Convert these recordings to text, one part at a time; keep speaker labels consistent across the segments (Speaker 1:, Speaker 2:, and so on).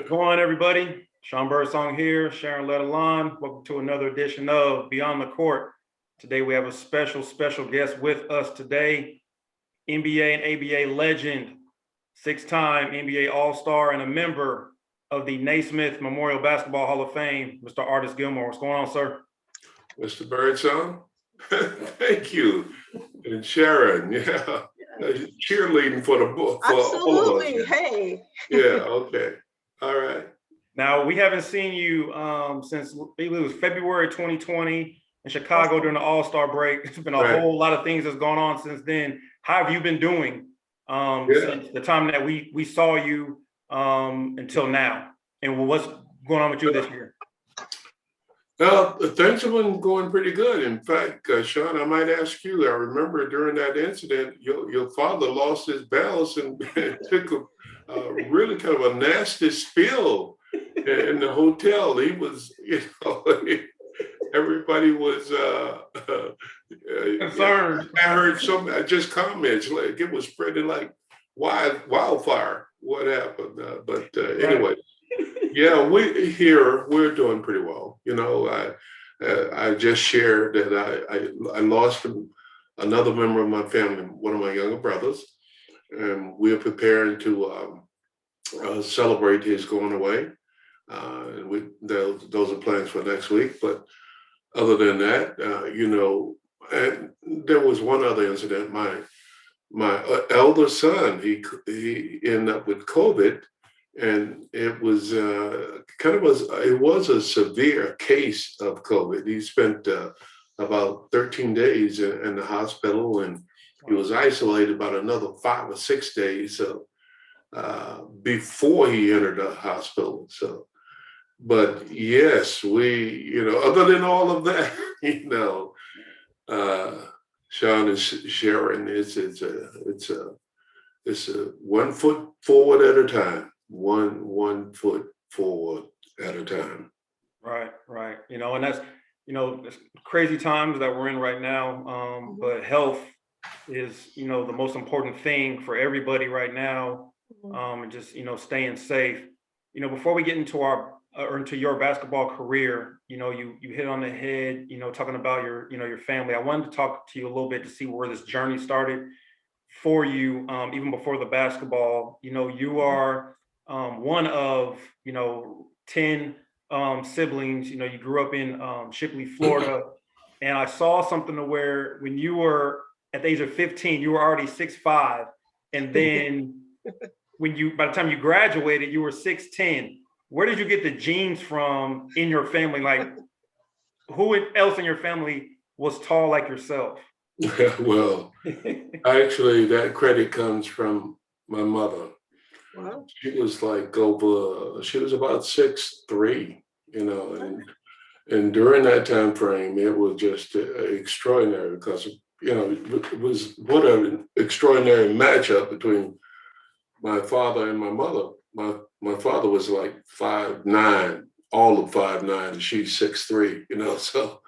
Speaker 1: going on, everybody? Sean Birdsong here, Sharon Letterline. Welcome to another edition of Beyond the Court. Today we have a special guest with us today, NBA and ABA legend, six-time NBA All-Star and a member of the Naismith Memorial Basketball Hall of Fame, Mr. Artis Gilmore. What's going on, sir?
Speaker 2: Mr. Birdsong, thank you. And Sharon, cheerleading for the book.
Speaker 3: Absolutely. All of us. Hey.
Speaker 2: Yeah, okay. All right.
Speaker 1: Now, we haven't seen you since it was February 2020 in Chicago during the All-Star break. It's been a whole lot of things that's gone on since then. How have you been doing since the time that we saw you until now? And what's going on with you this year?
Speaker 2: Well, things have been going pretty good. In fact, Sean, I might ask you, I remember during that incident, your father lost his balance and took a really kind of a nasty spill in the hotel. He was, everybody was
Speaker 1: concerned.
Speaker 2: I heard just comments like it was spreading like wildfire. What happened? But anyway. Yeah, we're doing pretty well. I just shared that I lost another member of my family, one of my younger brothers, and we're preparing to celebrate his going away. And those are plans for next week. But other than that, and there was one other incident. My elder son, he ended up with COVID. And it was it was a severe case of COVID. He spent about 13 days in the hospital, and he was isolated about another 5 or 6 days before he entered the hospital. So, but yes, other than all of that, Sean and Sharon, it's a 1 foot forward at a time. One foot forward at a time.
Speaker 1: Right. And that's, it's crazy times that we're in right now. But health is, the most important thing for everybody right now. And just, staying safe. Before we get into into your basketball career, you hit on the head, talking about your family. I wanted to talk to you a little bit to see where this journey started for you, even before the basketball. You are one of 10 siblings. You grew up in Shipley, Florida, and I saw something to where when you were at the age of 15, you were already 6'5", and then by the time you graduated, you were 6'10". Where did you get the genes from in your family? Like, who else in your family was tall like yourself?
Speaker 2: Well, actually, that credit comes from my mother.
Speaker 3: Wow.
Speaker 2: She was she was about 6'3", and during that time frame, it was just extraordinary because, it was what an extraordinary matchup between my father and my mother. My father was like 5'9", all of 5'9", and she's 6'3", so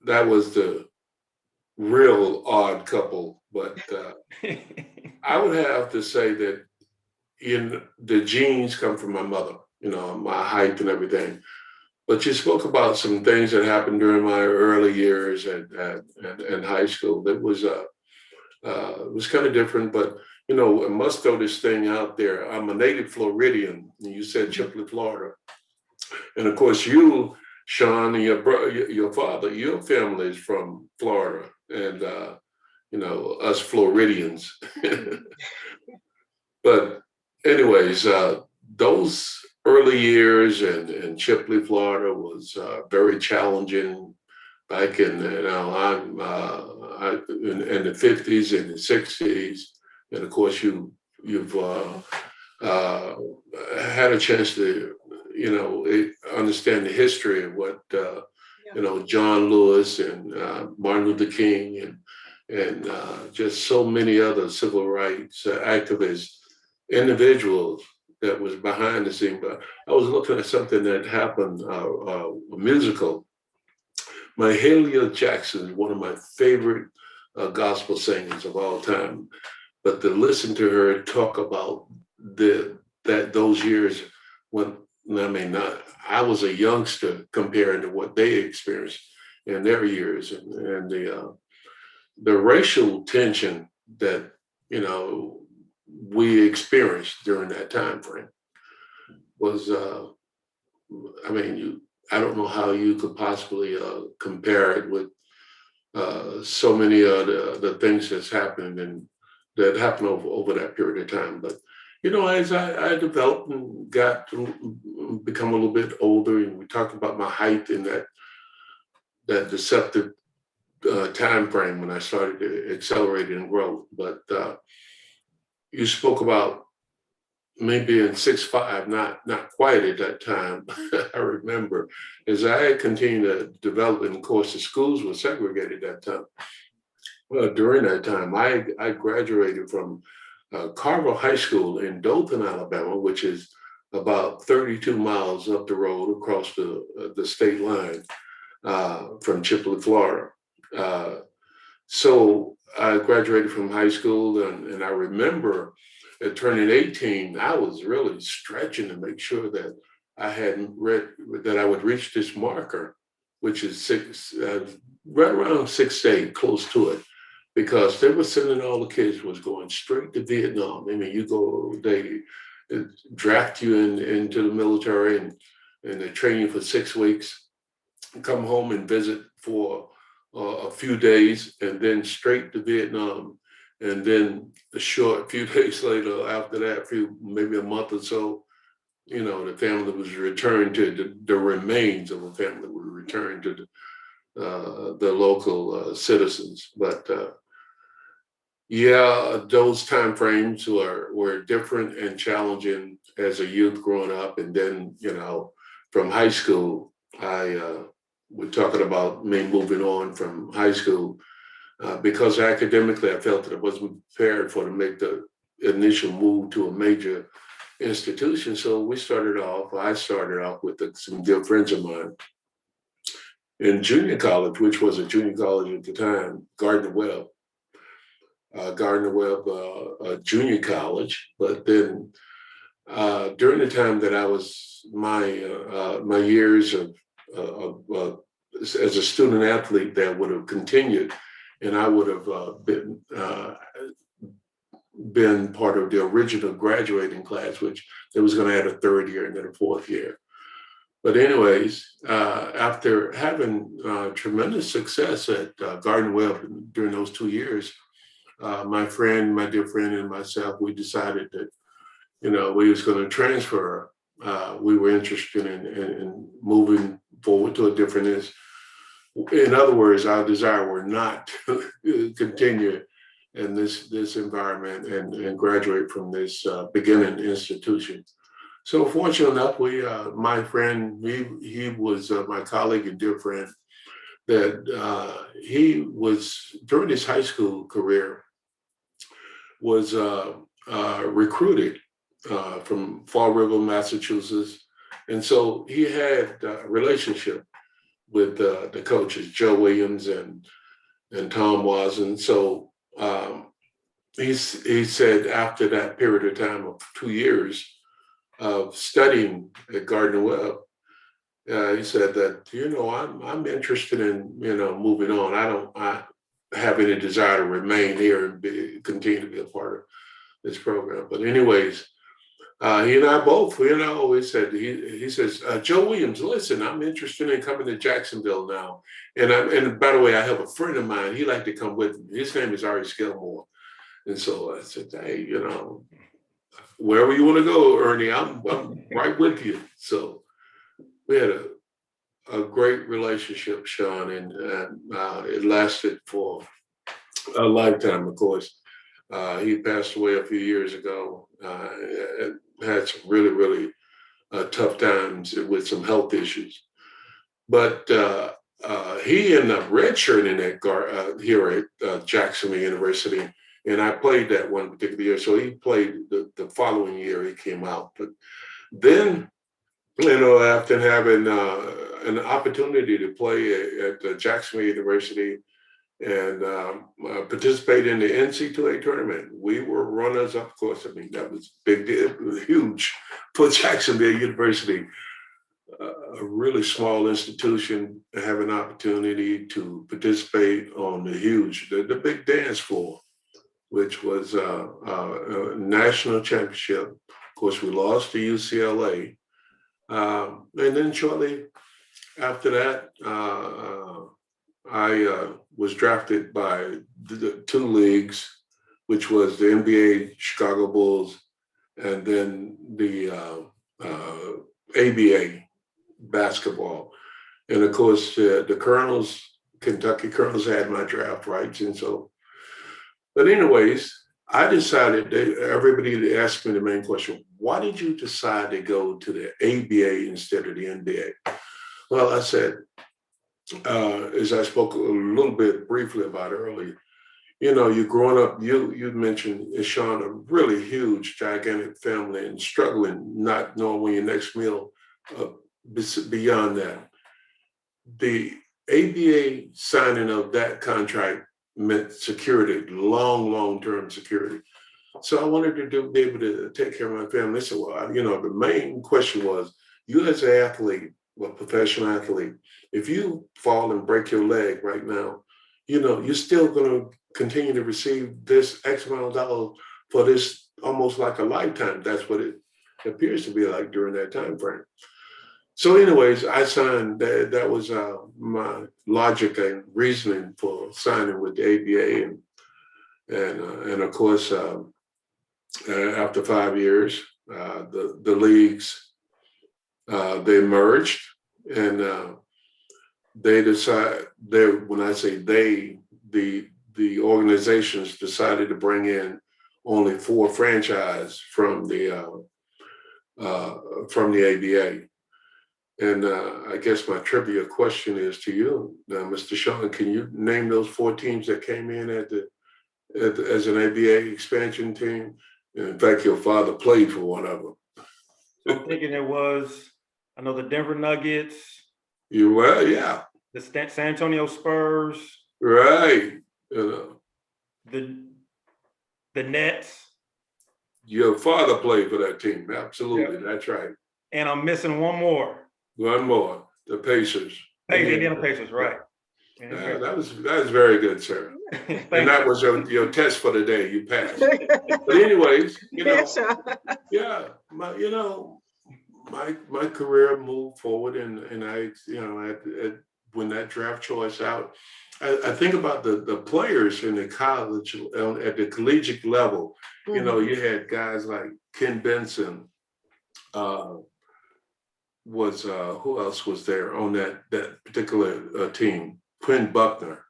Speaker 2: that was the real odd couple. But I would have to say that the genes come from my mother, my height and everything. But you spoke about some things that happened during my early years in high school. That was it was kind of different, but I must throw this thing out there. I'm a native Floridian, and you said Chipley, Florida, and of course you, Sean, and your father, your family is from Florida, and us Floridians. But anyways, those early years in Chipley, Florida was very challenging back in in the 50s and the 60s, and of course you've had a chance to understand the history of what John Lewis and Martin Luther King and just so many other civil rights activists, individuals that was behind the scene. But I was looking at something that happened, a musical. Mahalia Jackson is one of my favorite gospel singers of all time. But to listen to her talk about the those years when I was a youngster compared to what they experienced in their years, and the racial tension that we experienced during that time frame was, I don't know how you could possibly compare it with so many of the things that's happened and that happened over that period of time. But as I developed and got to become a little bit older, and we talked about my height in that deceptive time frame when I started to accelerate in growth. But you spoke about me being 6'5", not quite at that time. I remember as I continued to develop, and of course the schools were segregated at that time. Well, during that time, I graduated from Carver High School in Dothan, Alabama, which is about 32 miles up the road across the state line from Chipley, Florida. So I graduated from high school, and I remember at turning 18, I was really stretching to make sure that that I would reach this marker, which is right around 6'8", close to it, because they were sending all the kids was going straight to Vietnam. I mean, they draft you into the military and they train you for 6 weeks, come home and visit for a few days, and then straight to Vietnam. And then a short few days later, after that, maybe a month or so, the family was returned to the remains of a family were returned to the local citizens. But those time frames were different and challenging as a youth growing up. And then, from high school, we're talking about me moving on from high school because academically I felt that I wasn't prepared to make the initial move to a major institution. So I started off with some good friends of mine in junior college, which was a junior college at the time, Gardner Webb Junior College. But then during the time that I was my years of as a student athlete, that would have continued, and I would have been part of the original graduating class, which they was going to add a third year and then a fourth year. But anyways, after having tremendous success at Gardner Webb during those 2 years, my dear friend and myself, we decided that, we was going to transfer. We were interested in moving forward to a different. In other words, our desire were not to continue in this environment and graduate from this beginning institution. So fortunate enough, my friend, he was my colleague and dear friend, that he was, during his high school career, was recruited from Fall River, Massachusetts. And so he had a relationship with the coaches, Joe Williams and Tom Wasson. So he said after that period of time of 2 years of studying at Gardner Webb, he said that, I'm interested in, moving on. I don't have any desire to remain here and continue to be a part of this program. But anyways, he and I both, he says, Joe Williams, listen, I'm interested in coming to Jacksonville now. And by the way, I have a friend of mine, he'd like to come with me. His name is Artis Gilmore. And so I said, hey, wherever you want to go, Ernie, I'm right with you. So we had a great relationship, Sean, and it lasted for a lifetime, of course. He passed away a few years ago. Had some really, really tough times with some health issues. But he ended up redshirting here at Jacksonville University, and I played that one particular year. So he played the following year he came out. But then, after having an opportunity to play at Jacksonville University, and participated in the NC2A tournament. We were runners up, of course. I mean, that was big deal, it was huge for Jacksonville University, a really small institution, to have an opportunity to participate on the big dance floor, which was a national championship. Of course, we lost to UCLA. And then shortly after that, I was drafted by the two leagues, which was the NBA Chicago Bulls and then the ABA basketball. And of course, the Colonels, Kentucky Colonels had my draft rights. And so, but anyways, I decided everybody asked me the main question, why did you decide to go to the ABA instead of the NBA? Well, I said, as I spoke a little bit briefly about earlier, you know, you're growing up, you mentioned, Sean, a really huge, gigantic family and struggling, not knowing when your next meal, beyond that. The ABA signing of that contract meant security, long-term security. So I wanted to be able to take care of my family. So, you know, the main question was, you as an athlete, a professional athlete, if you fall and break your leg right now, you know, you're still going to continue to receive this X amount of dollars for this almost like a lifetime. That's what it appears to be like during that time frame. So anyways, I signed, that was my logic and reasoning for signing with the ABA. And of course, after 5 years, the leagues, they merged, and they decide, when I say they, the organizations decided to bring in only 4 franchises from the ABA. And I guess my trivia question is to you, Mr. Sean. Can you name those 4 teams that came in as an ABA expansion team? In fact, your father played for one of them.
Speaker 1: So I'm thinking I know the Denver Nuggets.
Speaker 2: You were, yeah.
Speaker 1: The San Antonio Spurs.
Speaker 2: Right. You
Speaker 1: know. The Nets.
Speaker 2: Your father played for that team. Absolutely, yeah. That's right.
Speaker 1: And I'm missing one more.
Speaker 2: One more, the Pacers.
Speaker 1: Indiana Pacers, right.
Speaker 2: Yeah, that was very good, sir. And that was your test for the day. You passed. But anyways, you know, yeah, my career moved forward, and I, you know, when that draft choice out, I think about the players in the college, at the collegiate level. Mm-hmm. You know, you had guys like Ken Benson. Who else was there on that particular team? Quinn Buckner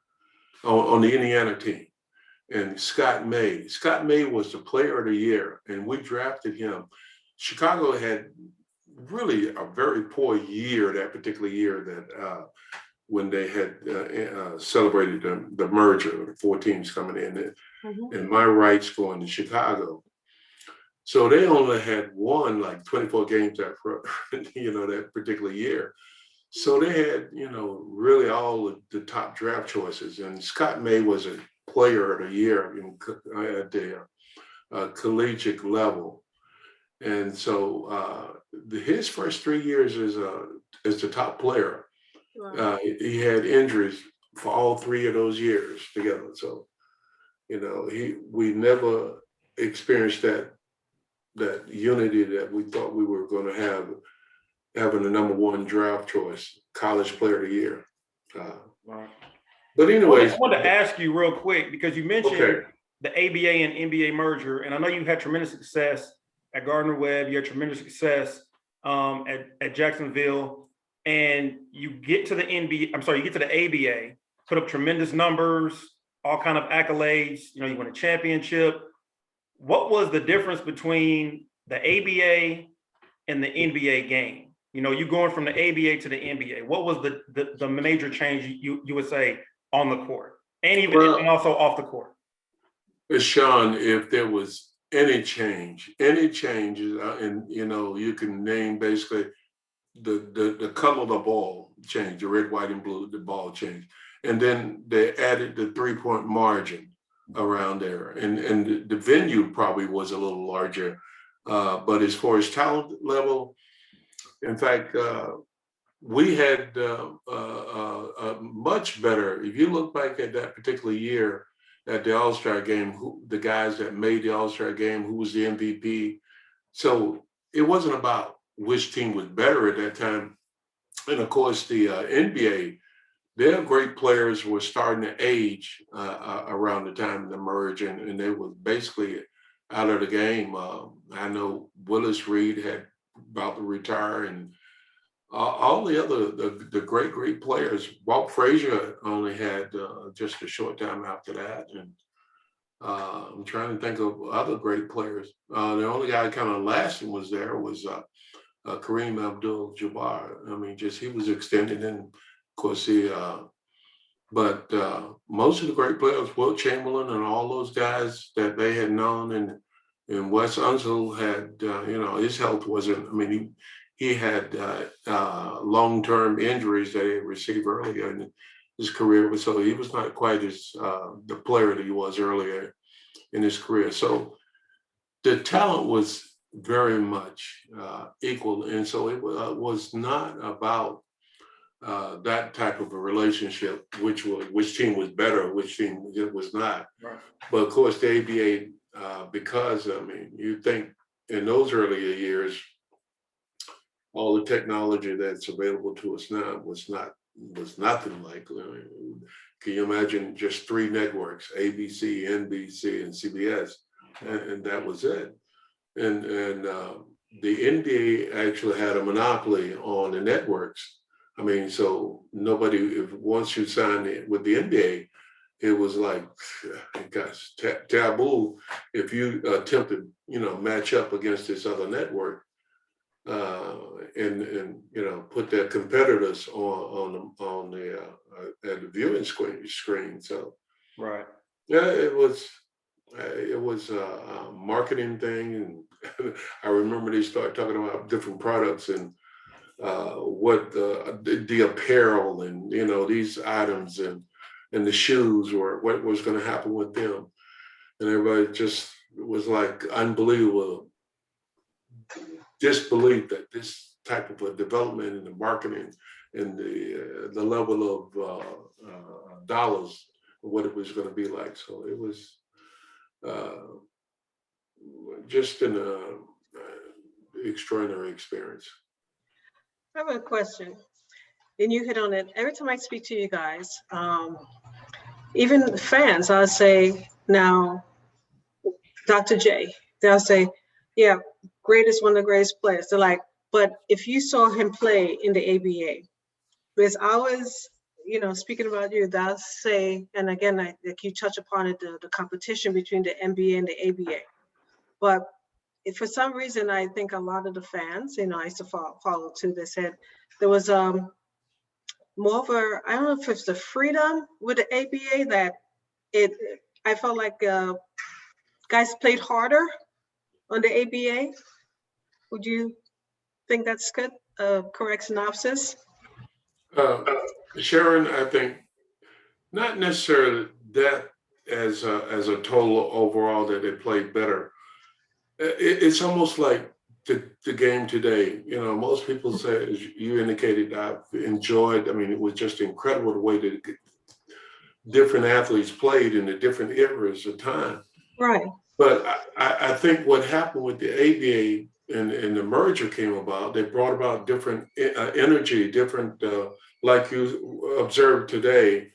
Speaker 2: on the Indiana team, and Scott May. Scott May was the player of the year, and we drafted him. Chicago had really a very poor year that particular year, that when they had celebrated the merger, the 4 teams coming in, and my rights going to Chicago. So they only had won like 24 games that particular year. So they had, you know, really all of the top draft choices. And Scott May was a player of the year at the collegiate level. And so his first 3 years as the top player, wow. He had injuries for all 3 of those years together. So, you know, we never experienced that unity that we thought we were going to have, having the #1 draft choice, college player of the year.
Speaker 1: Right.
Speaker 2: But anyways,
Speaker 1: I wanted to ask you real quick, because you mentioned the ABA and NBA merger, and I know you had tremendous success at Gardner-Webb. You had tremendous success at Jacksonville, and you get to the ABA, put up tremendous numbers, all kind of accolades. You know, you won a championship. What was the difference between the ABA and the NBA game? You know, you going from the ABA to the NBA. What was the major change you would say on the court, and and also off the court?
Speaker 2: Sean, if there was any changes, and you know, you can name basically the color of the ball changed, the red, white, and blue. The ball changed, and then they added the 3-point margin around there, and the venue probably was a little larger, but as far as talent level, in fact, we had much better. If you look back at that particular year at the All-Star game, the guys that made the All-Star game, who was the MVP. So it wasn't about which team was better at that time. And of course, the NBA, their great players were starting to age around the time of the merge, and they were basically out of the game. I know Willis Reed had about to retire, and all the other the great players. Walt Frazier only had just a short time after that, and I'm trying to think of other great players. The only guy kind of lasting was Kareem Abdul-Jabbar. I mean, just he was extended, and of course but most of the great players, Will Chamberlain and all those guys that they had known, and Wes Unseld had, his health wasn't. I mean, he had long-term injuries that he had received earlier in his career, so he was not quite as the player that he was earlier in his career. So the talent was very much equal, and so it was not about that type of a relationship, which team was better, which team it was not.
Speaker 1: Right.
Speaker 2: But of course, the ABA, because I mean, you think in those earlier years, all the technology that's available to us now was nothing like. Can you imagine just 3 networks: ABC, NBC, and CBS, and that was it. And the NBA actually had a monopoly on the networks. I mean, so nobody, once you signed it with the NBA, it was like, gosh, taboo if you attempted, match up against this other network, and put their competitors on the at the viewing screen. So
Speaker 1: Right.
Speaker 2: yeah, it was a marketing thing, and I remember they started talking about different products and what the apparel and these items and the shoes, or what was going to happen with them, and everybody just was like unbelievable disbelief that this type of a development in the marketing and the level of dollars, what it was going to be like. So it was just an extraordinary experience.
Speaker 3: I have a question, and you hit on it. Every time I speak to you guys, even fans, I'll say, now, Dr. J, they'll say, yeah, greatest, one of the greatest players. They're like, but if you saw him play in the ABA, because I was, speaking about you, they'll say, and again, like you touch upon it, the competition between the NBA and the ABA. But if for some reason, I think a lot of the fans, I used to follow too, they said there was more of a, I don't know if it's the freedom with the ABA that I felt like guys played harder on the ABA. Would you think that's good? Correct synopsis?
Speaker 2: Sharon, I think not necessarily that as a total overall that they played better. It's almost like the game today. Most people say, as you indicated, I've enjoyed. I mean, it was just incredible the way that different athletes played in the different eras of time.
Speaker 3: Right.
Speaker 2: But I think what happened with the ABA and the merger came about, they brought about different energy, different, like you observed today,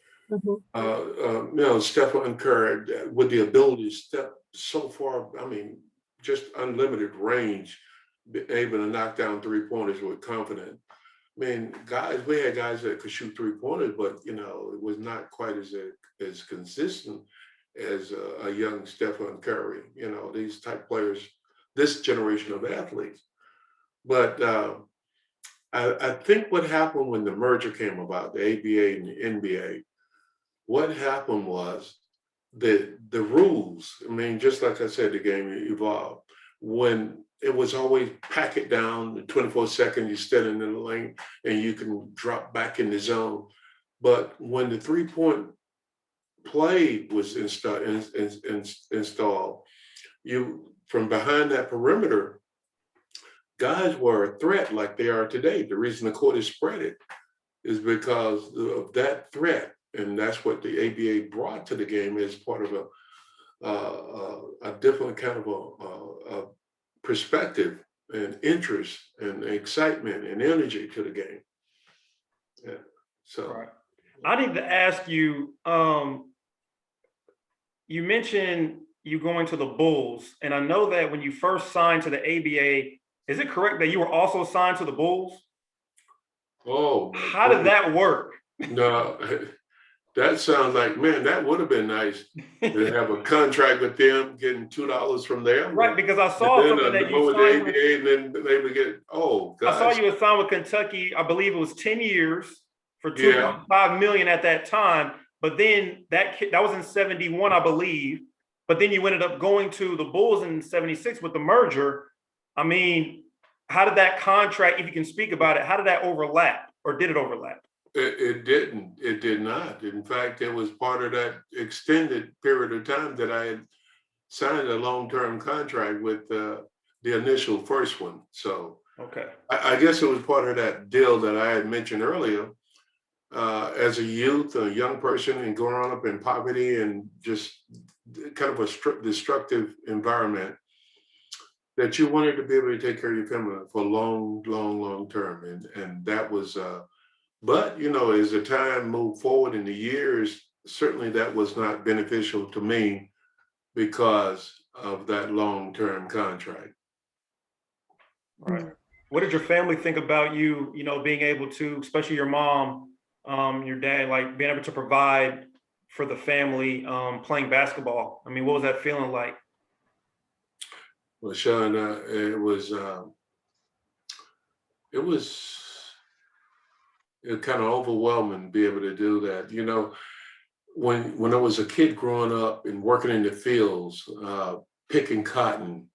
Speaker 2: Stephen Curry with the ability to step so far, I mean, just unlimited range, able to knock down 3-pointers with confidence. I mean, we had guys that could shoot 3-pointers, but, it was not quite as consistent as a young Stephen Curry, these type players, this generation of athletes. But I think what happened when the merger came about, the ABA and the NBA, what happened was the rules, I mean, just like I said, the game evolved. When it was always pack it down, 24 seconds, you stand in the lane and you can drop back in the zone. But when the 3-point play was installed, you from behind that perimeter, guys were a threat like they are today. The reason the court is spread it is because of that threat, and that's what the ABA brought to the game as part of a different kind of a perspective and interest and excitement and energy to the game. Yeah. So
Speaker 1: Right. I need to ask you, you mentioned you going to the Bulls, and I know that when you first signed to the ABA, is it correct that you were also signed to the Bulls?
Speaker 2: oh
Speaker 1: How did that work?
Speaker 2: no, that sounds like, man, that would have been nice to have a contract with them, getting $2 from them.
Speaker 1: Right, because I
Speaker 2: And
Speaker 1: saw
Speaker 2: then
Speaker 1: something that
Speaker 2: go
Speaker 1: you
Speaker 2: with
Speaker 1: signed
Speaker 2: the
Speaker 1: with.
Speaker 2: ABA, and then they would get, oh,
Speaker 1: I saw
Speaker 2: guys.
Speaker 1: you had signed with Kentucky. I believe it was 10 years for
Speaker 2: Yeah.
Speaker 1: 2.5 million at that time. But then that was in 71, I believe. But then you ended up going to the Bulls in 76 with the merger. I mean, how did that contract, if you can speak about it, how did that overlap, or did it overlap?
Speaker 2: It didn't. It did not. In fact, it was part of that extended period of time that I had signed a long-term contract with the initial first one. So
Speaker 1: Okay.
Speaker 2: I guess it was part of that deal that I had mentioned earlier. As a youth, a young person, and growing up in poverty and just kind of a destructive environment, that you wanted to be able to take care of your family for a long, long, long term. And that was, but you know, as the time moved forward in the years, certainly that was not beneficial to me because of that long-term contract.
Speaker 1: Right. What did your family think about you, being able to, especially your mom, your dad, like being able to provide for the family, playing basketball? I mean, what was that feeling like?
Speaker 2: Well, Sean, it was kind of overwhelming to be able to do that. You know, when I was a kid growing up and working in the fields, picking cotton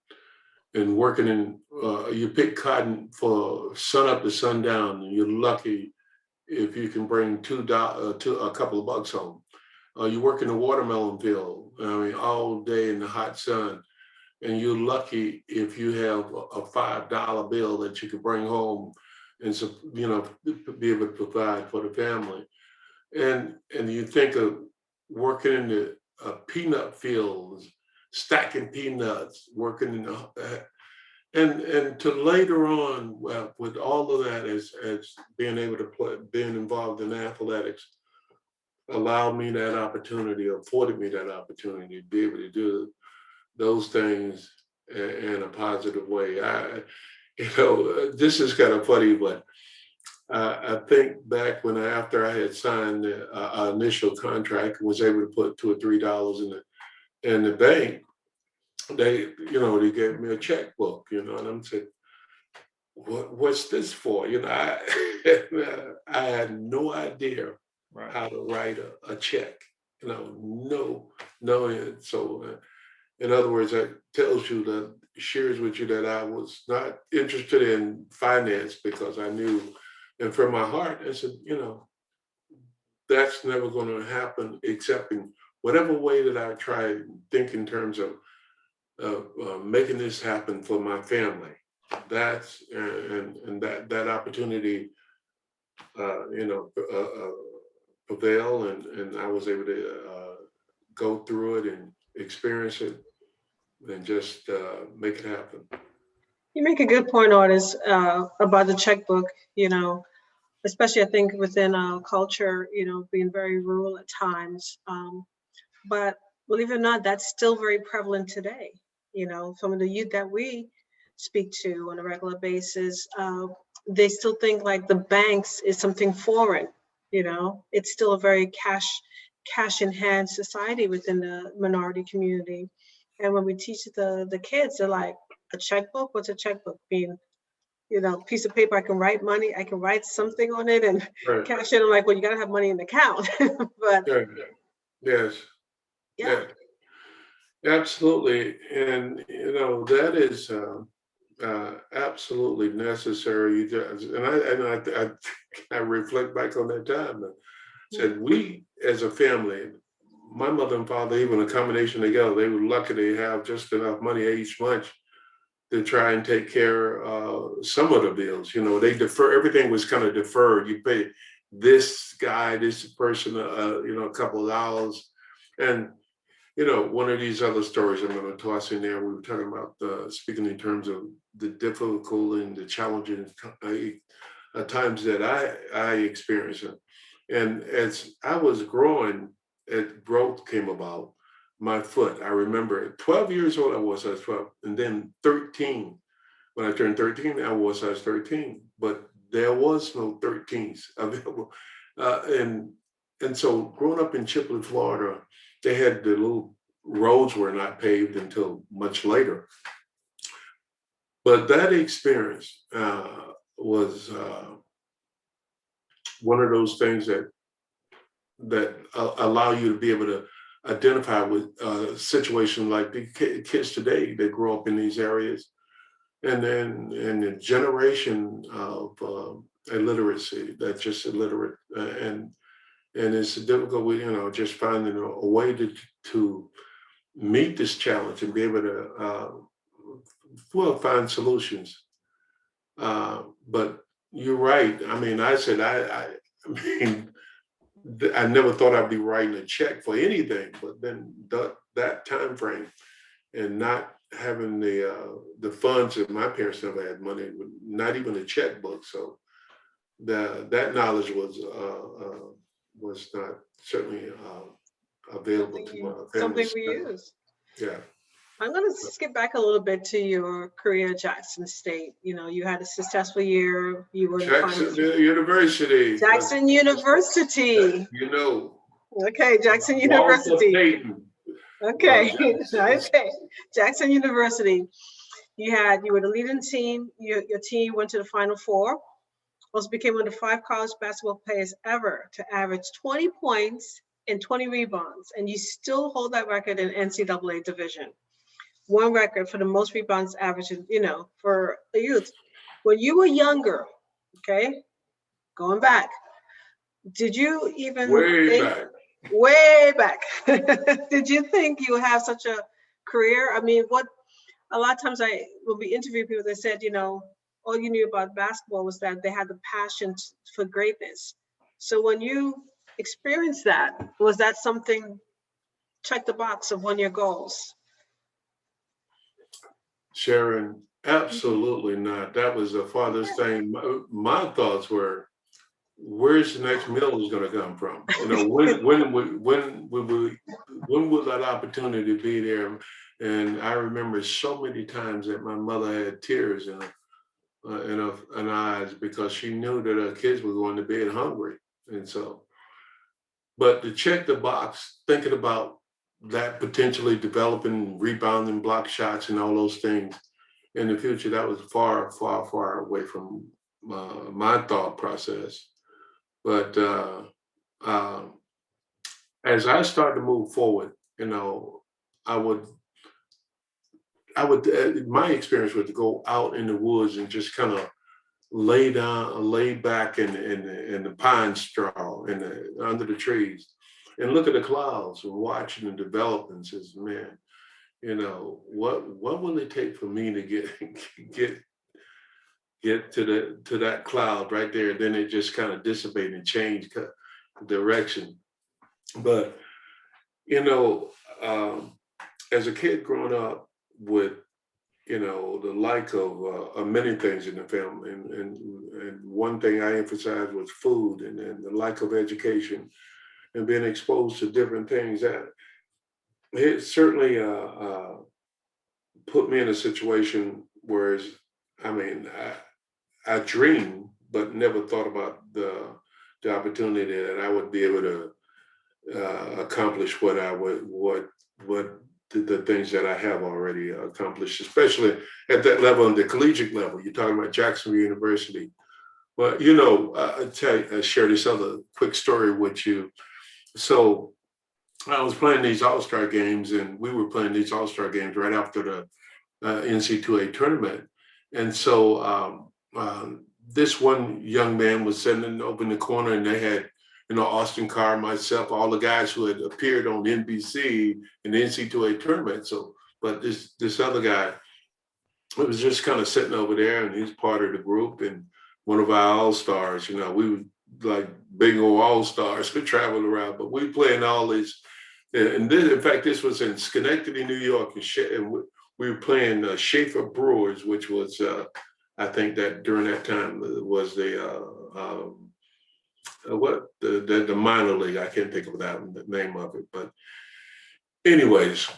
Speaker 2: and working in, you pick cotton for sun up to sundown, and you're lucky if you can bring a couple of bucks home. You work in the watermelon field, I mean, all day in the hot sun, and you're lucky if you have a $5 bill that you can bring home and, be able to provide for the family. And you think of working in the peanut fields, stacking peanuts, working in the, and to later on, with all of that, as being able to play, being involved in athletics, allowed me that opportunity, afforded me that opportunity to be able to do those things in a positive way. This is kind of funny, but I think back when after I had signed the initial contract and was able to put $2 or $3 in the bank, they gave me a checkbook, and I'm saying, what's this for? I had no idea how to write a check. No. So, in other words, that shares with you that I was not interested in finance, because I knew, and from my heart, I said, that's never going to happen except in whatever way that I try and think in terms of making this happen for my family. That's and that opportunity, prevail, and I was able to go through it and experience it and just make it happen.
Speaker 3: You make a good point, Artis, about the checkbook, especially I think within our culture, being very rural at times. But believe it or not, that's still very prevalent today. Some of the youth that we speak to on a regular basis, they still think like the banks is something foreign. It's still a very cash in hand society within the minority community. And when we teach the kids, they're like, a checkbook? What's a checkbook? Being, piece of paper, I can write money, I can write something on it and
Speaker 2: Right.
Speaker 3: cash it. I'm like, well, you gotta have money in the account. But
Speaker 2: yes,
Speaker 3: yeah.
Speaker 2: Absolutely, and that is absolutely necessary. And I reflect back on that time. said we as a family, my mother and father, even a combination together, they were lucky to have just enough money each month to try and take care some of the bills. You know, they defer, everything was kind of deferred. You pay this guy, this person, you know, a couple of dollars. And, you know, one of these other stories I'm going to toss in there, we were talking about speaking in terms of the difficult and the challenging times that I experienced. And as I was growing, growth came about. My foot, I remember 12 years old, I was 12, and then 13. When I turned 13, I was 13, but there was no 13s available. And so growing up in Chipley, Florida, they had the little roads were not paved until much later. But that experience was one of those things that allow you to be able to identify with situations like the kids today that grow up in these areas, and then the generation of illiteracy that's just illiterate, and it's difficult with, you know, just finding a way to meet this challenge and be able to well, find solutions. But you're right. I mean, I mean, I never thought I'd be writing a check for anything, but then that time frame and not having the funds that my parents never had money, not even a checkbook. So that knowledge was not certainly available to my family.
Speaker 3: Something we use.
Speaker 2: Yeah.
Speaker 3: I'm going to skip back a little bit to your career at Jackson State. You know, you had a successful year. You were in the
Speaker 2: Jackson
Speaker 3: final.
Speaker 2: University.
Speaker 3: Jackson University.
Speaker 2: You know.
Speaker 3: Okay, Jackson
Speaker 2: Walls of
Speaker 3: University.
Speaker 2: Dayton.
Speaker 3: Okay, okay. Jackson University. You were the leading team. Your team went to the Final Four. Also became one of the 5 college basketball players ever to average 20 points and 20 rebounds, and you still hold that record in NCAA division. One record for the most rebounds averaged, you know, for a youth. When you were younger, okay, going back, did you even way back, did you think you would have such a career? I mean, a lot of times I will be interviewing people that said, you know, all you knew about basketball was that they had the passion for greatness. So when you experienced that, was that something, check the box of one of your goals?
Speaker 2: Sharon, absolutely not. That was the farthest thing. My thoughts were, where's the next meal is going to come from? You know, when will that opportunity be there? And I remember so many times that my mother had tears in her eyes because she knew that her kids were going to bed hungry. And so, but to check the box, thinking about that potentially developing, rebounding, block shots, and all those things in the future, that was far, far, far away from my thought process. But as I started to move forward, you know, I would my experience was to go out in the woods and just kind of lay back in the pine straw under the trees and look at the clouds and watching the developments. Says, man, you know, what will it take for me to get to that cloud right there? Then it just kind of dissipate and change direction. But, you know, as a kid growing up with, you know, the like of many things in the family, and one thing I emphasized was food, and then the like of education and being exposed to different things, that it certainly put me in a situation where, I mean, I dreamed, but never thought about the opportunity that I would be able to accomplish what the things that I have already accomplished, especially at that level, on the collegiate level. You're talking about Jacksonville University. Well, you know, I share this other quick story with you. So I was playing these All-Star games, and we were playing these All-Star games right after the NC2A tournament. And so this one young man was sitting over in the corner, and they had Austin Carr, myself, all the guys who had appeared on NBC in the NC2A tournament. So, but this other guy, it was just kind of sitting over there, and he's part of the group and one of our all-stars. We were like big old all-stars who traveled around, but we playing all these. And this, in fact, this was in Schenectady, New York, and we were playing Schaefer Brewers, which was, I think that during that time was the minor league. I can't think of the name of it, but anyways,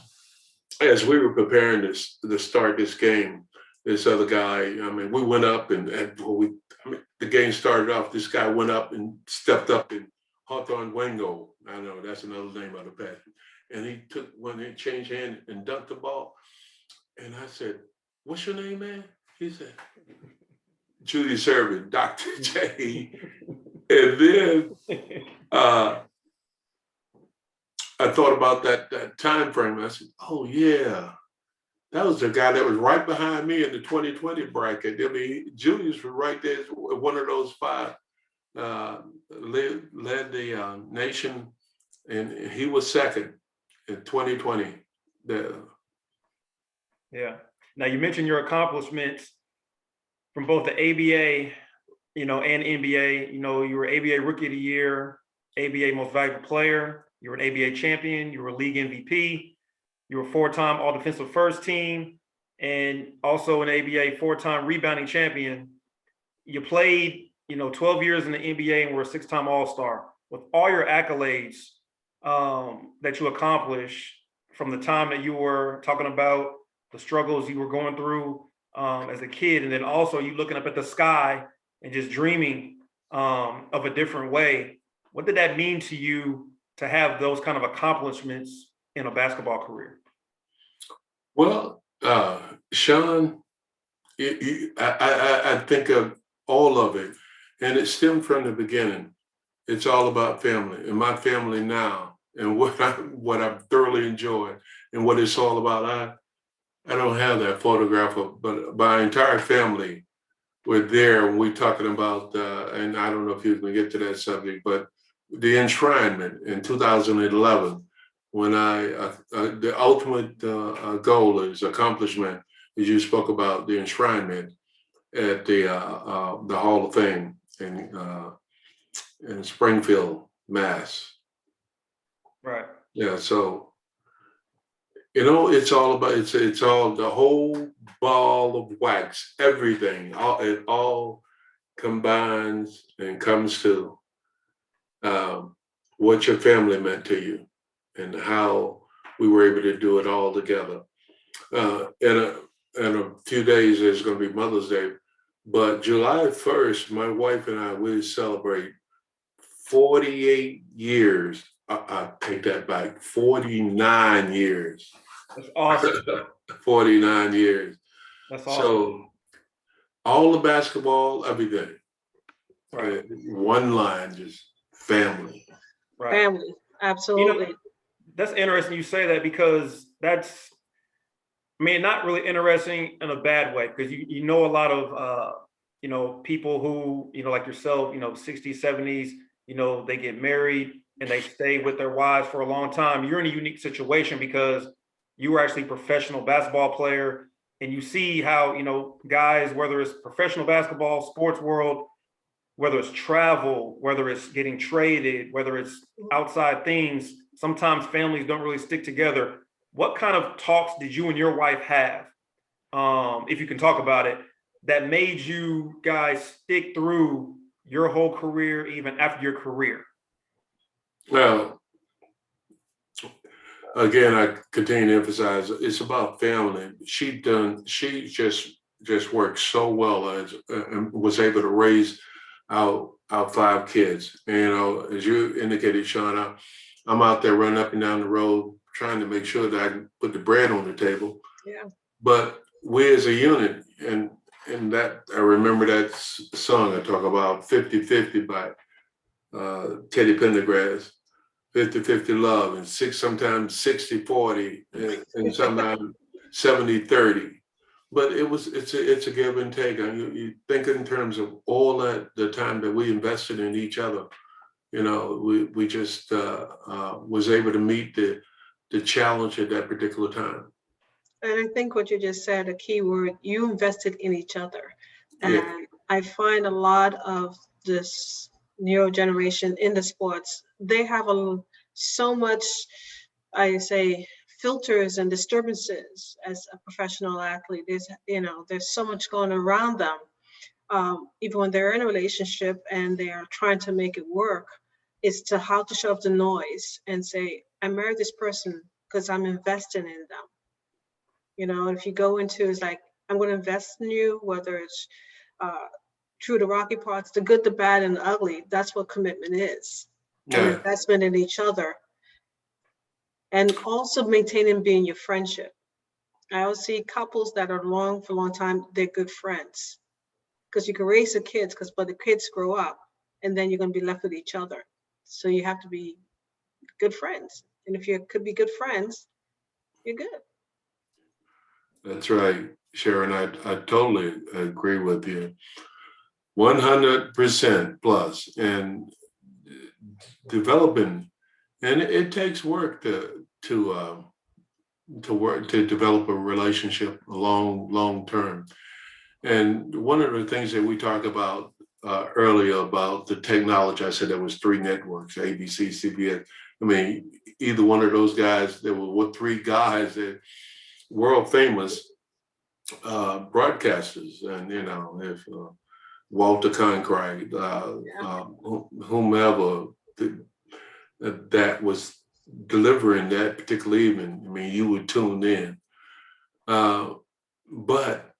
Speaker 2: as we were preparing to start this game, this other guy, we went up and the game started off, this guy went up and stepped up and Hawthorne Wengo, I know that's another name of the pass, and he took when he changed hand and dunked the ball. And I said, "What's your name, man?" He said, "Julius Erving, Dr. J." And then I thought about that time frame. I said, "Oh yeah, that was the guy that was right behind me in the 2020 bracket." Julius was right there, one of those five, led the nation, and he was second in 2020.
Speaker 1: Yeah. Now you mentioned your accomplishments from both the ABA, and NBA. You were ABA Rookie of the Year, ABA Most Valuable Player. You were an ABA champion. You were league MVP. You were 4-time All-Defensive First Team, and also an ABA 4-time rebounding champion. You played, 12 years in the NBA and were a 6-time All-Star. With all your accolades that you accomplished from the time that you were talking about the struggles you were going through as a kid, and then also you looking up at the sky and just dreaming of a different way. What did that mean to you to have those kind of accomplishments in a basketball career?
Speaker 2: Well, Sean, I think of all of it, and it stemmed from the beginning. It's all about family, and my family now, and what I've thoroughly enjoyed, and what it's all about. I don't have that photograph, but my entire family were there when we're talking about, and I don't know if you're going to get to that subject, but the enshrinement in 2011, when the ultimate goal is accomplishment, as you spoke about, the enshrinement at the Hall of Fame in Springfield, Mass.
Speaker 1: Right.
Speaker 2: Yeah. So, it's all about, it's all the whole ball of wax, everything. It all combines and comes to what your family meant to you and how we were able to do it all together. In a few days, there's going to be Mother's Day, but July 1st, my wife and I, we celebrate 48 years. I take that back, 49 years.
Speaker 1: That's awesome.
Speaker 2: 49 years.
Speaker 1: That's awesome.
Speaker 2: So all the basketball, everything.
Speaker 1: Right.
Speaker 2: One line, just family.
Speaker 1: Right.
Speaker 3: Family, absolutely.
Speaker 1: That's interesting you say that, because that's, not really interesting in a bad way, because you know a lot of people who, like yourself, 60s, 70s, they get married and they stay with their wives for a long time. You're in a unique situation because you were actually a professional basketball player, and you see how, guys, whether it's professional basketball, sports world, whether it's travel, whether it's getting traded, whether it's outside things, sometimes families don't really stick together. What kind of talks did you and your wife have, if you can talk about it, that made you guys stick through your whole career, even after your career?
Speaker 2: Well, again, I continue to emphasize it's about family. She just worked so well and was able to raise our 5 kids. As you indicated, Sean, I'm out there running up and down the road trying to make sure that I can put the bread on the table.
Speaker 3: Yeah.
Speaker 2: But we as a unit, and that I remember that song I talk about, 50-50 by Teddy Pendergrass. 50-50 love, and sometimes 60-40, and sometimes 70-30. But it's a give and take. You think in terms of all that the time that we invested in each other, we just was able to meet the challenge at that particular time.
Speaker 3: And I think what you just said, a key word, you invested in each other.
Speaker 2: Yeah,
Speaker 3: And I find a lot of this newer generation in the sports, they have so much, I say, filters and disturbances as a professional athlete. There's so much going around them. Even when they're in a relationship and they are trying to make it work, is to how to shut off the noise and say, I married this person because I'm investing in them. If you go into, it's like, I'm going to invest in you, whether it's uh, through the rocky parts, the good, the bad, and the ugly. That's what commitment is, an
Speaker 2: yeah,
Speaker 3: investment in each other, and also maintaining being your friendship. I always see couples that are long for a long time, they're good friends because you can raise the kids, but the kids grow up and then you're going to be left with each other. So you have to be good friends. And if you could be good friends, you're good.
Speaker 2: that's right, Sharon. I totally agree with you. 100% plus, and developing, and it takes work to work to develop a relationship long term. And one of the things that we talked about earlier about the technology, I said there was three networks: ABC, CBS. I mean, either one of those guys. There were three guys that world famous broadcasters, and if Walter Cronkite,
Speaker 3: Yeah.
Speaker 2: whomever that was delivering that particular evening, I mean, you would tune in. But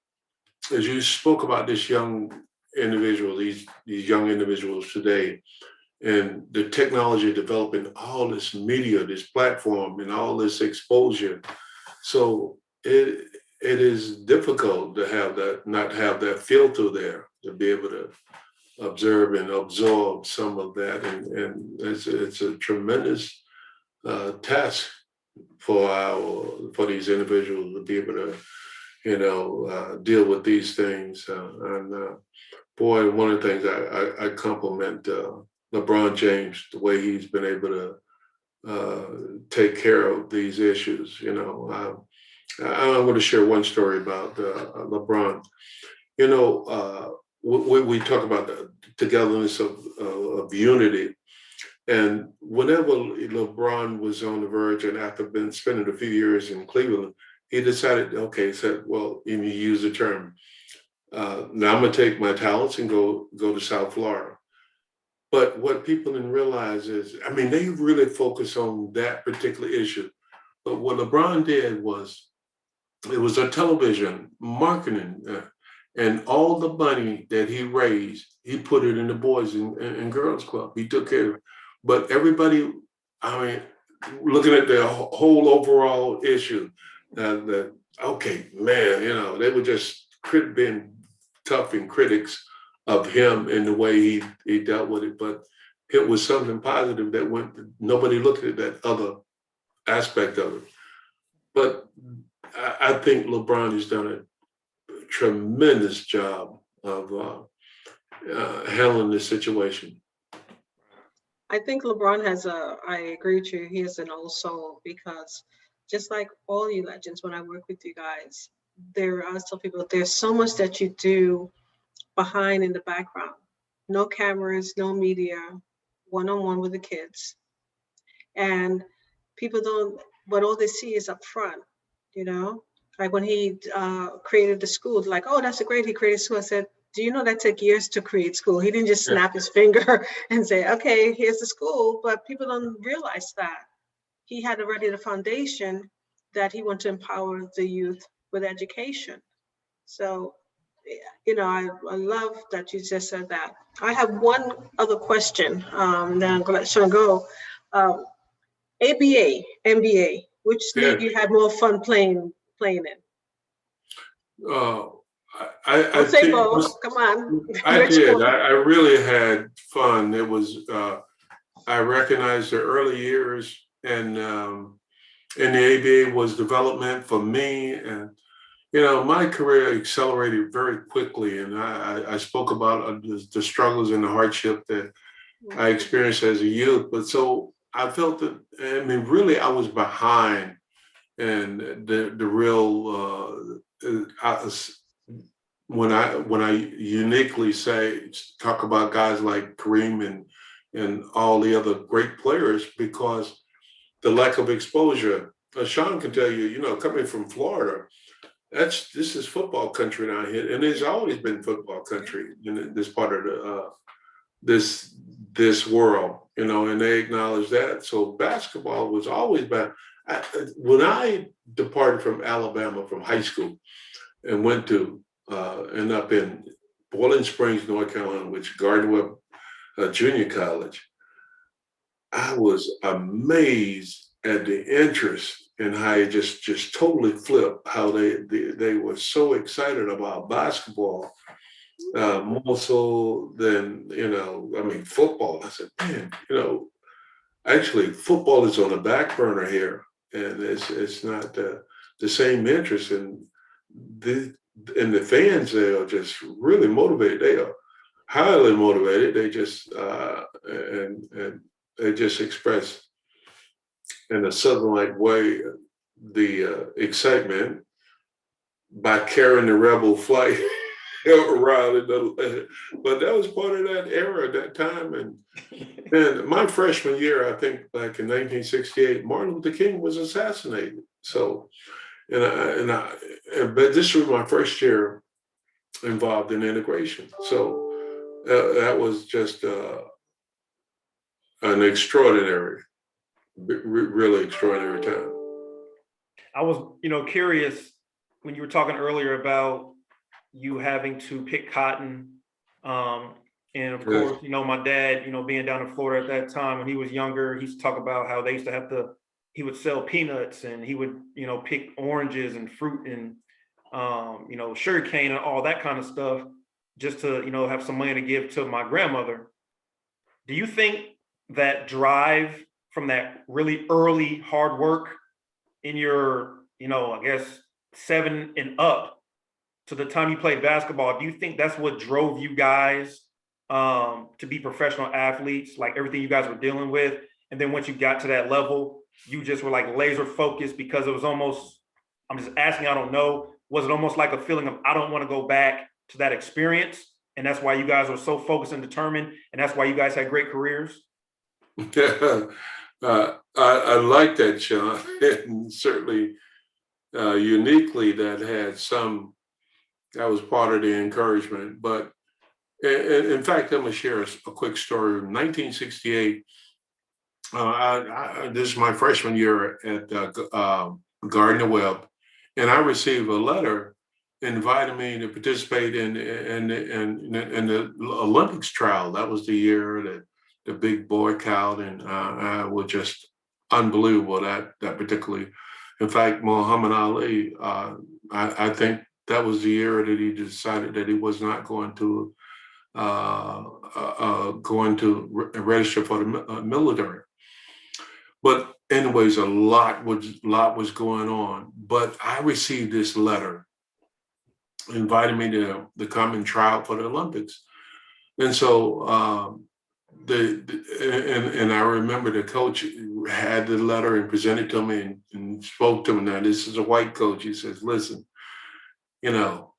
Speaker 2: as you spoke about this young individual, these young individuals today, and the technology developing all this media, this platform, and all this exposure, so it is difficult to have that, not have that filter there to be able to observe and absorb some of that, and it's a tremendous task for these individuals to be able to deal with these things. And boy, one of the things I compliment LeBron James, the way he's been able to take care of these issues. I'm going to share one story about LeBron. We talk about the togetherness of unity. And whenever LeBron was on the verge, and after spending a few years in Cleveland, he decided, okay, said, well, you use the term, now I'm going to take my talents and go to South Florida. But what people didn't realize is, I mean, they really focus on that particular issue. But what LeBron did was, it was a television marketing, and all the money that he raised, he put it in the Boys and Girls Club. He took care of it. But everybody, I mean, looking at the whole overall issue, that okay, man, they were just being tough and critics of him and the way he dealt with it. But it was something positive that nobody looked at that other aspect of it. But I think LeBron has done a tremendous job of handling this situation.
Speaker 3: I think LeBron I agree with you, he is an old soul because just like all you legends, when I work with you guys, I tell people there's so much that you do behind in the background. No cameras, no media, one-on-one with the kids. And people don't, but all they see is up front, you know? Like when he created the school, like, oh, that's great, he created school. I said, do you know that took years to create school? He didn't just snap his finger and say, okay, here's the school. But people don't realize that. He had already the foundation that he wanted to empower the youth with education. So, I love that you just said that. I have one other question. Then I'm going to let Sean go. Um, ABA, NBA, which league
Speaker 2: Yeah.
Speaker 3: you had more fun playing in?
Speaker 2: Uh, I
Speaker 3: Don't say
Speaker 2: think
Speaker 3: both. Come on.
Speaker 2: I
Speaker 3: Which
Speaker 2: did.
Speaker 3: one?
Speaker 2: I really had fun. It was I recognized the early years, and in the ABA was development for me, and my career accelerated very quickly, and I spoke about the struggles and the hardship that I experienced as a youth. But so I felt that, I mean, really, I was behind, and the real when I uniquely talk about guys like Kareem and all the other great players, because the lack of exposure. Sean can tell you, you know, coming from Florida, this is football country down here, and there's always been football country in this part of the this world, you know, and they acknowledge that. So basketball was always bad. When I departed from Alabama from high school and went to end up in Boiling Springs, North Carolina, which Gardner Webb Junior College, I was amazed at the interest and how it just totally flipped. How they were so excited about basketball, more so than, you know, I mean, football. I said, man, you know, actually football is on the back burner here, and it's not the same interest. And the fans, they are just really motivated. They are highly motivated. They just and they just express in a southern-like way the excitement by carrying the rebel flag around. But that was part of that era, that time. And my freshman year, I think back in 1968, Martin Luther King was assassinated. So, but this was my first year involved in integration. So that was just an extraordinary, really extraordinary time.
Speaker 1: I was, you know, curious when you were talking earlier about you having to pick cotton. And of course, you know, my dad, you know, being down in Florida at that time when he was younger, he used to talk about how they used to have to, he would sell peanuts and he would, you know, pick oranges and fruit and, you know, sugarcane and all that kind of stuff just to, you know, have some money to give to my grandmother. Do you think that drive from that really early hard work in your, you know, I guess 7 and up to the time you played basketball, do you think that's what drove you guys to be professional athletes, like everything you guys were dealing with? And then once you got to that level, you just were like laser focused because it was almost, I'm just asking, I don't know, was it almost like a feeling of, I don't want to go back to that experience? And that's why you guys were so focused and determined. And that's why you guys had great careers.
Speaker 2: I like that, Sean. And certainly uniquely that was part of the encouragement. But in fact, I'm going to share a quick story. In 1968, this is my freshman year at Gardner Webb, and I received a letter inviting me to participate in the Olympics trial. That was the year that the big boycott, and I was just unbelievable that particularly. In fact, Muhammad Ali, I think that was the year that he decided that he was not going to register for the military. But anyways, a lot was going on. But I received this letter inviting me to come and try out for the Olympics. And so and I remember the coach had the letter and presented to me and spoke to me. Now, this is a white coach. He says, listen, you know,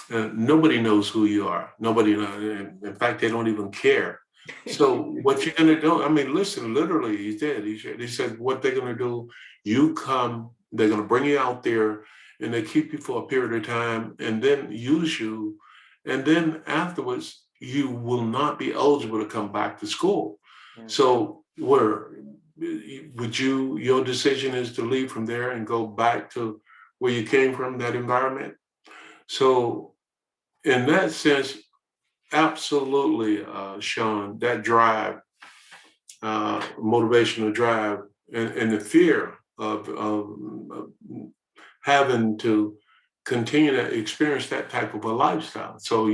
Speaker 2: nobody knows who you are. Nobody knows. In fact, they don't even care. So what you're going to do, I mean, listen, literally, he did. He said, what they're going to do, you come, they're going to bring you out there and they keep you for a period of time and then use you. And then afterwards, you will not be eligible to come back to school. Mm-hmm. So your decision is to leave from there and go back to where you came from, that environment? So in that sense, absolutely, Sean, that drive, motivational drive, and the fear of having to continue to experience that type of a lifestyle. So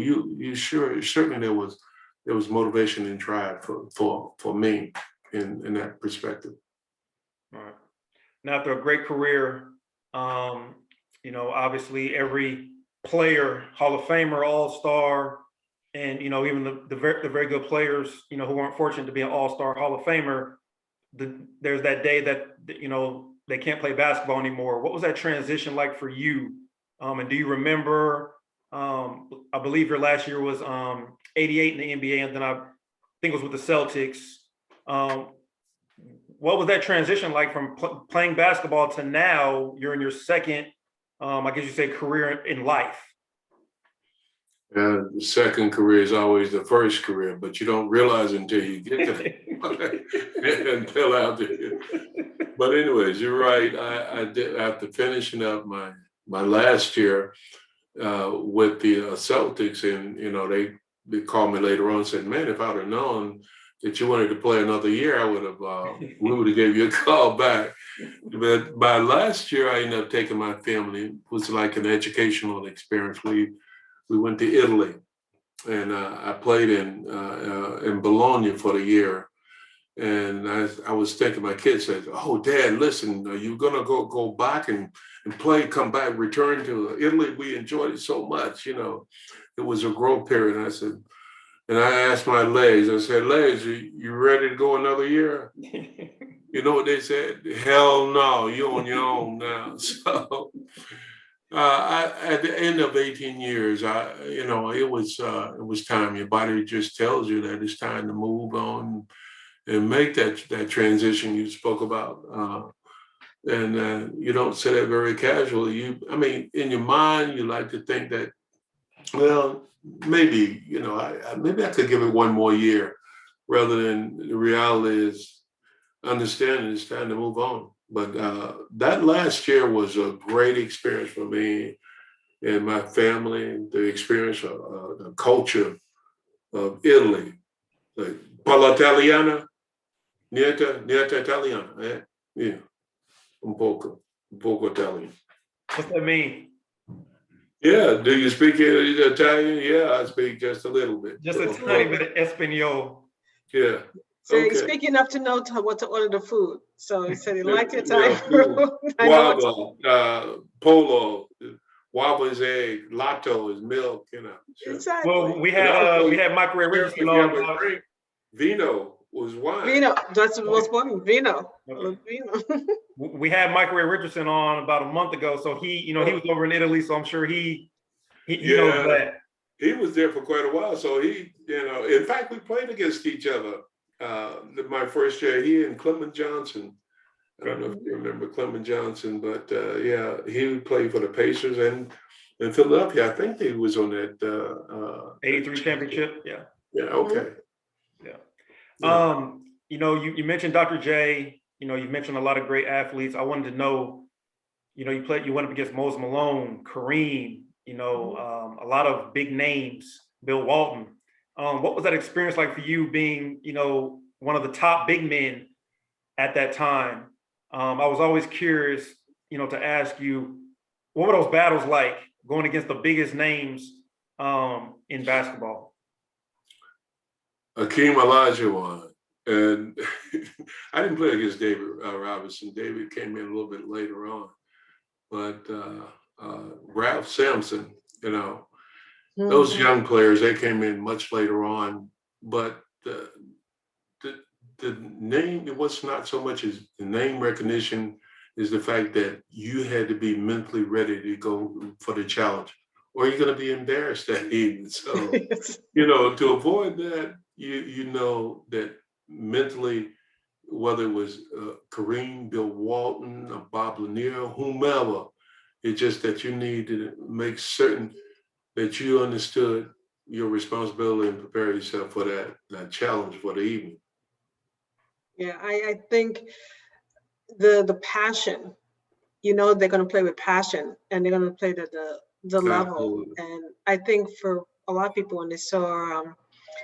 Speaker 2: certainly there was motivation and drive for me in that perspective.
Speaker 1: All right. Now, after a great career, you know, obviously every player, Hall of Famer, All-Star, and even the very good players, who weren't fortunate to be an All-Star Hall of Famer, there's that day that they can't play basketball anymore. What was that transition like for you? And do you remember? I believe your last year was 88 in the NBA, and then I think it was with the Celtics. What was that transition like from playing basketball to now you're in your second, I guess you say, career in life?
Speaker 2: The second career is always the first career, but you don't realize until you get to that until after. But anyways, you're right. I did, after finishing up my last year with the Celtics, and they called me later on and said, "Man, if I'd have known that you wanted to play another year, I would have we would have gave you a call back." But by last year, I ended up taking my family. It was like an educational experience. We went to Italy, and I played in Bologna for the year. And I was thinking, my kid said, "Oh, Dad, listen, are you gonna go back and play, come back, return to Italy? We enjoyed it so much, It was a growth period." And I said, and I asked my legs, I said, "Legs, you ready to go another year?" You know what they said? "Hell no, you're on your own now." So at the end of 18 years, it was time. Your body just tells you that it's time to move on and make that transition you spoke about. And you don't say that very casually. In your mind, you like to think that, well, maybe, maybe I could give it one more year, rather than the reality is understanding it's time to move on. But that last year was a great experience for me and my family. The experience of the culture of Italy, like parla italiana, niente italiano, eh? Yeah, un poco Italian.
Speaker 1: What's that mean?
Speaker 2: Yeah, do you speak Italian? Yeah, I speak just a little bit.
Speaker 1: Just a tiny bit of Espanol.
Speaker 2: Yeah.
Speaker 3: So
Speaker 2: Okay.
Speaker 3: you speak enough to know what to order the food. So he said he liked your
Speaker 2: Yeah,
Speaker 3: time.
Speaker 2: guava, polo, guava is egg, latte is milk, So.
Speaker 3: Exactly.
Speaker 1: Well, we had Microwave
Speaker 2: If
Speaker 1: Richardson
Speaker 2: you have
Speaker 1: on.
Speaker 2: a drink, vino was wine.
Speaker 3: Vino, that's the most important. Vino.
Speaker 1: Okay.
Speaker 3: Vino.
Speaker 1: We had Microwave Richardson on about a month ago, so he was over in Italy, so I'm sure he knows that.
Speaker 2: He was there for quite a while, so he, in fact, we played against each other. My first year, he and Clement Johnson. I don't know if you remember Clement Johnson, but yeah, he played for the Pacers and in Philadelphia. I think he was on that
Speaker 1: 83 championship. Yeah.
Speaker 2: Yeah. Okay.
Speaker 1: Yeah. You mentioned Dr. J. You've mentioned a lot of great athletes. I wanted to know, you went up against Moses Malone, Kareem, a lot of big names, Bill Walton. What was that experience like for you, being, one of the top big men at that time? I was always curious, to ask you, what were those battles like, going against the biggest names in basketball?
Speaker 2: Akeem Olajuwon. And I didn't play against David Robinson. David came in a little bit later on. But Ralph Sampson, those young players, they came in much later on. But the name, it was not so much as the name recognition, is the fact that you had to be mentally ready to go for the challenge, or you're going to be embarrassed that evening. So, to avoid that, you know that mentally, whether it was Kareem, Bill Walton, or Bob Lanier, whomever, it's just that you need to make certain that you understood your responsibility and prepare yourself for that challenge for the evening.
Speaker 3: Yeah, I think the passion, they're going to play with passion, and they're going to play the level. And I think for a lot of people, when they saw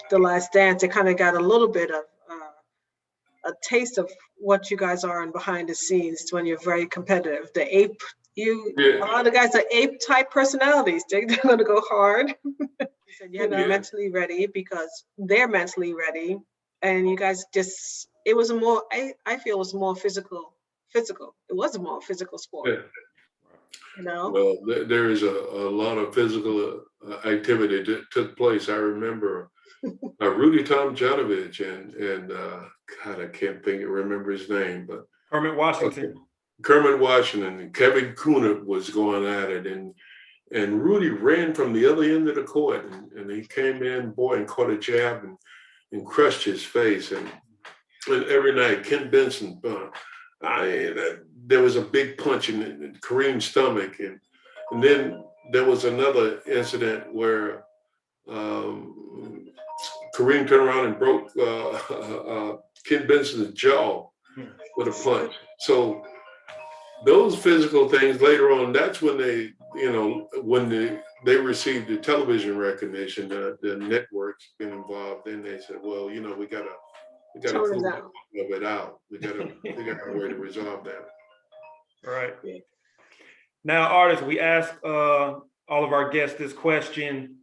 Speaker 3: The Last Dance, they kind of got a little bit of a taste of what you guys are in behind the scenes when you're very competitive. The ape, a lot of guys are ape type personalities. They're going to go hard. You said you had to be mentally ready because they're mentally ready. And you guys just, it was more, I feel it was more physical. It was a more physical sport.
Speaker 2: Yeah. Well, there is a lot of physical activity that took place. I remember Rudy Tomjanovich and God, I can't remember his name, but
Speaker 1: Kermit Washington.
Speaker 2: Kermit Washington and Kevin Kunert was going at it, and Rudy ran from the other end of the court, and he came in, boy, and caught a jab and crushed his face. And every night, Ken Benson, there was a big punch in Kareem's stomach, and then there was another incident where Kareem turned around and broke Ken Benson's jaw with a punch. So those physical things later on, that's when they, when they received the television recognition, the networks been involved, then they said, well, we gotta cool it out. We gotta figure out a way to resolve that.
Speaker 1: Right. Now, Artis, we ask all of our guests this question.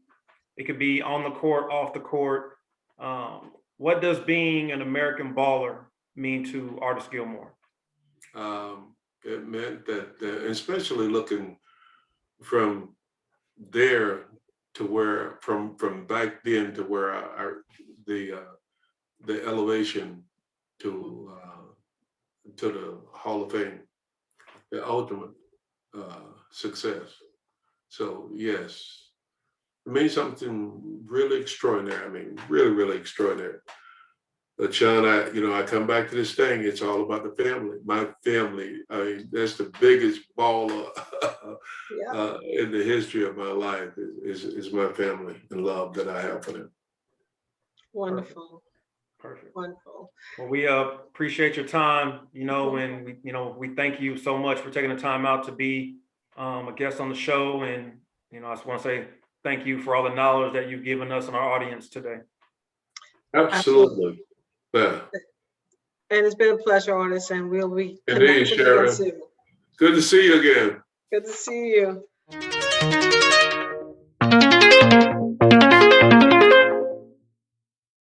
Speaker 1: It could be on the court, off the court. What does being an American baller mean to Artis Gilmore?
Speaker 2: It meant that, especially looking from there to where, from back then to where the elevation to the Hall of Fame, the ultimate success. So yes, it means something really extraordinary. I mean, really, really extraordinary. But Sean, I come back to this thing. It's all about the family. My family. I mean, that's the biggest baller in the history of my life. Is my family and love that I have for them.
Speaker 3: Wonderful.
Speaker 1: Perfect.
Speaker 3: Wonderful.
Speaker 1: Well, we appreciate your time. And we thank you so much for taking the time out to be a guest on the show. And I just want to say thank you for all the knowledge that you've given us and our audience today.
Speaker 2: Absolutely. Yeah.
Speaker 3: And it's been a pleasure, Artis, and we'll be
Speaker 2: Indeed,
Speaker 3: connected again
Speaker 2: Sharon.
Speaker 3: soon.
Speaker 2: Good to see you again.
Speaker 3: Good to see you.